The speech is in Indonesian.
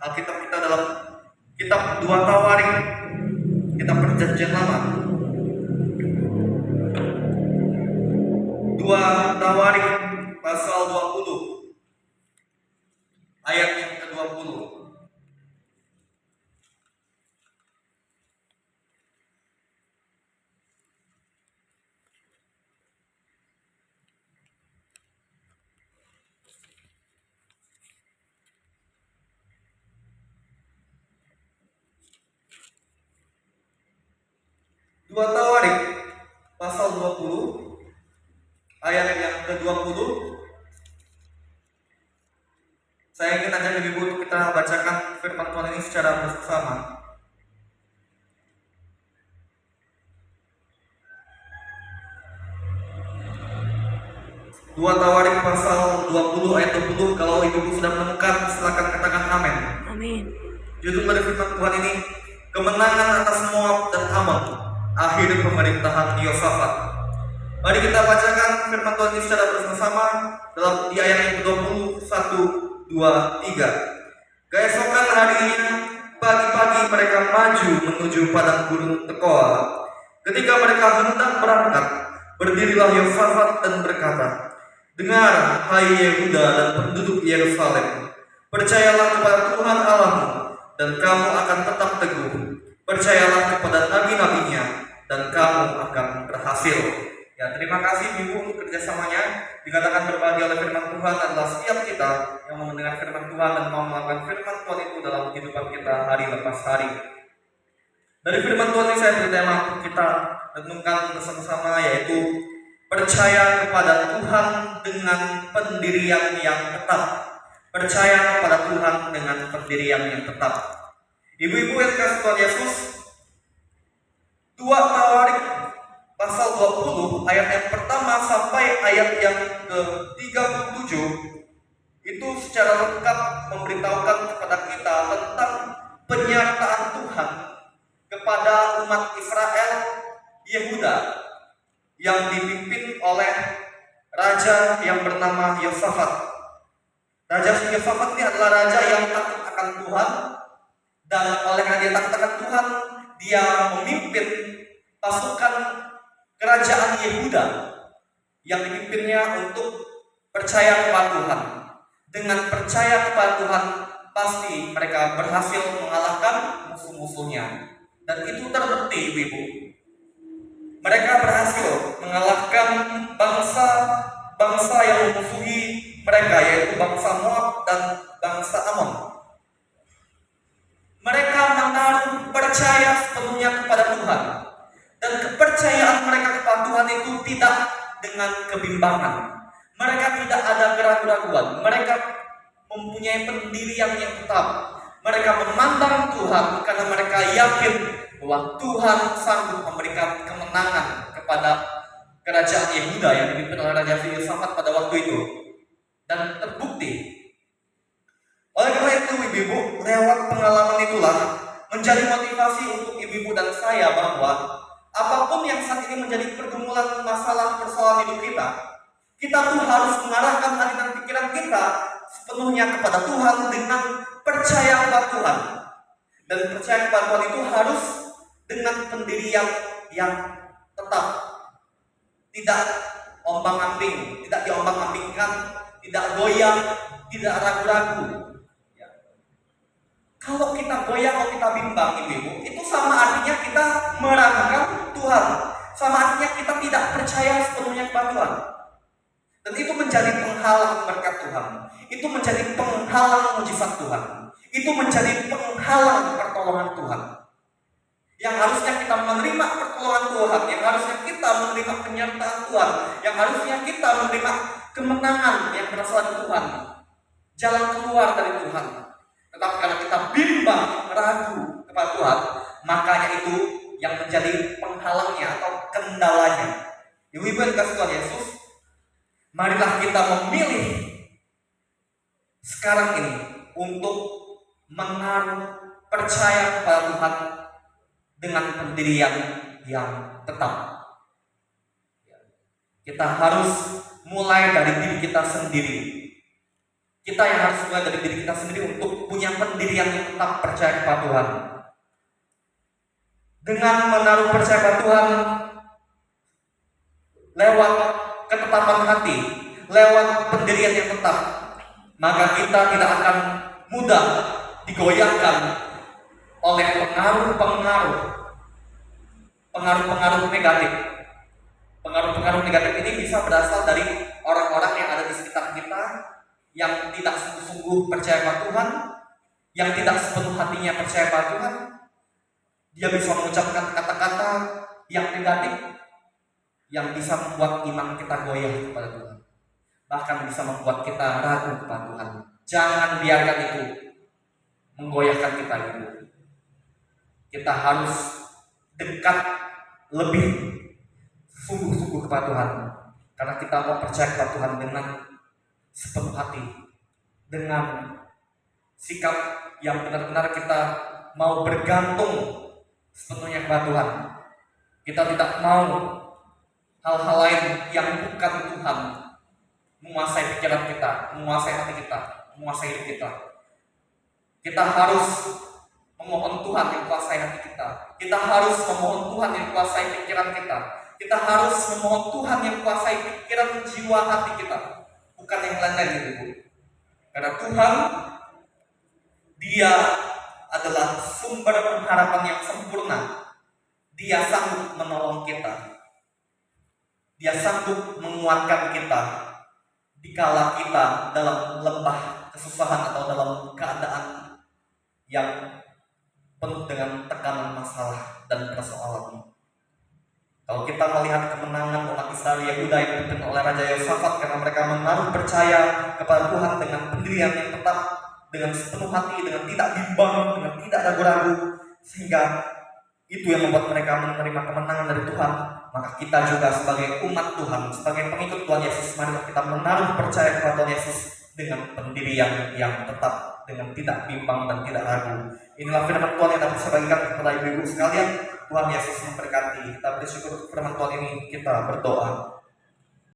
Alkitab kita dalam kitab 2 Tawarik, kitab Perjanjian Lama. 2 Tawarik pasal 20 ayat yang ke-20. 2 Tawarik pasal 20 ayat yang ke-20. Saya ingin ajak Ibu untuk kita bacakan firman Tuhan ini secara bersama. Dua Tawarik pasal 20 ayat 20. Kalau Ibu sudah menemukan, silakan katakan amin. Amin. Judul dari firman Tuhan ini, kemenangan atas Moab dan Ammon, akhir pemerintahan Yosafat. Mari kita bacakan firman Tuhan ini secara bersama dalam di ayat yang ke-20, 1, 2, 3. Keesokan harinya, pagi-pagi mereka maju menuju padang gurun Tekoa. Ketika mereka hendak berangkat, berdirilah Yosafat dan berkata, "Dengar, hai Yehuda dan penduduk Yerusalem, percayalah kepada Tuhan Allahmu, dan kamu akan tetap teguh. Percayalah kepada nabi-nabinya, dan kamu akan berhasil." Ya, terima kasih Ibu untuk kerjasamanya. Dikatakan berbagi oleh firman Tuhan adalah setiap kita yang mau mendengar firman Tuhan dan mau melakukan firman Tuhan itu dalam kehidupan kita hari lepas hari. Dari firman Tuhan ini saya beri tema untuk kita renungkan bersama-sama, yaitu percaya kepada Tuhan dengan pendirian yang tetap. Percaya kepada Tuhan dengan pendirian yang tetap. Ibu-ibu yang dikasihi Tuhan Yesus, 2 Tawarik pasal 20 ayat yang pertama sampai ayat yang ke-37 itu secara lengkap memberitahukan kepada kita tentang penyertaan Tuhan kepada umat Israel Yehuda yang dipimpin oleh raja yang bernama Yosafat. Raja Yosafat ini adalah raja yang takut akan Tuhan, dan oleh karena dia takut akan Tuhan, dia memimpin pasukan kerajaan Yehuda yang dipimpinnya untuk percaya kepada Tuhan. Dengan percaya kepada Tuhan, pasti mereka berhasil mengalahkan musuh-musuhnya. Dan itu terbukti, Ibu. Mereka berhasil mengalahkan bangsa yang memusuhi mereka, yaitu bangsa Moab dan bangsa Ammon. Mereka menaruh percaya sepenuhnya kepada Tuhan. Dan kepercayaan mereka kepada Tuhan itu tidak dengan kebimbangan. Mereka tidak ada keraguan-keraguan. Mereka mempunyai pendirian yang tetap. Mereka memandang Tuhan karena mereka yakin bahwa Tuhan sanggup memberikan kemenangan kepada kerajaan Yehuda yang dipimpin oleh Raja Yosafat pada waktu itu. Dan terbukti. Oleh karena itu, ibu-ibu, lewat pengalaman itulah menjadi motivasi untuk ibu-ibu dan saya bahwa apapun yang saat ini menjadi pergumulan masalah persoalan hidup kita, kita tuh harus mengarahkan hati dan pikiran kita sepenuhnya kepada Tuhan dengan percaya kepada Tuhan. Dan percaya kepada Tuhan itu harus dengan pendirian yang tetap, tidak ombang-ambing, tidak diombang-ambingkan, tidak goyang, tidak ragu-ragu. Kalau kita goyang, kalau kita bimbang, ibu, itu sama artinya kita meragukan Tuhan. Sama artinya kita tidak percaya sepenuhnya kepada Tuhan. Dan itu menjadi penghalang berkat Tuhan. Itu menjadi penghalang mujizat Tuhan. Itu menjadi penghalang pertolongan Tuhan. Yang harusnya kita menerima pertolongan Tuhan, yang harusnya kita menerima penyertaan Tuhan, yang harusnya kita menerima kemenangan yang berasal dari Tuhan, jalan keluar dari Tuhan. Tetapi karena kita bimbang, ragu kepada Tuhan, makanya itu yang menjadi penghalangnya atau kendalanya. Ibu-ibu yang dikasihi Tuhan Yesus, marilah kita memilih sekarang ini untuk menaruh percaya kepada Tuhan dengan pendirian yang tetap. Kita harus mulai dari diri kita sendiri. Kita yang harus mulai dari diri kita sendiri untuk punya pendirian yang tetap percaya kepada Tuhan. Dengan menaruh percaya kepada Tuhan lewat ketetapan hati, lewat pendirian yang tetap, maka kita tidak akan mudah digoyahkan oleh pengaruh-pengaruh negatif. Pengaruh-pengaruh negatif ini bisa berasal dari orang-orang yang ada di sekitar kita, yang tidak sungguh-sungguh percaya pada Tuhan, yang tidak sepenuh hatinya percaya pada Tuhan. Dia bisa mengucapkan kata-kata yang negatif, yang bisa membuat iman kita goyah kepada Tuhan, bahkan bisa membuat kita ragu kepada Tuhan. Jangan biarkan itu menggoyahkan kita itu. Kita harus dekat lebih sungguh-sungguh kepada Tuhan, karena kita mau percaya kepada Tuhan dengan sepenuh hati, dengan sikap yang benar-benar kita mau bergantung sepenuhnya kepada Tuhan. Kita tidak mau hal-hal lain yang bukan Tuhan menguasai pikiran kita, menguasai hati kita, menguasai hidup kita. Kita harus memohon Tuhan yang kuasai hati kita. Kita harus memohon Tuhan yang kuasai pikiran kita. Kita harus memohon Tuhan yang kuasai pikiran, jiwa, hati kita, bukan yang lain-lain gitu. Karena Tuhan, Dia adalah sumber pengharapan yang sempurna. Dia sanggup menolong kita. Dia sanggup menguatkan kita dikala kita dalam lembah kesusahan atau dalam keadaan yang penuh dengan tekanan masalah dan persoalan. Kalau kita melihat kemenangan umat Israel Yehuda yang dipimpin oleh Raja Yosafat, karena mereka menaruh percaya kepada Tuhan dengan pendirian yang tetap, dengan sepenuh hati, dengan tidak bimbang, dengan tidak ragu-ragu, sehingga itu yang membuat mereka menerima kemenangan dari Tuhan. Maka kita juga sebagai umat Tuhan, sebagai pengikut Tuhan Yesus, marilah kita menaruh percaya kepada Tuhan Yesus dengan pendirian yang tetap, dengan tidak bimbang dan tidak ragu. Inilah firman Tuhan yang dapat saya bagikan kepada ibu-ibu sekalian. Tuhan Yesus memberkati. Kita bersyukur firman Tuhan ini, kita berdoa.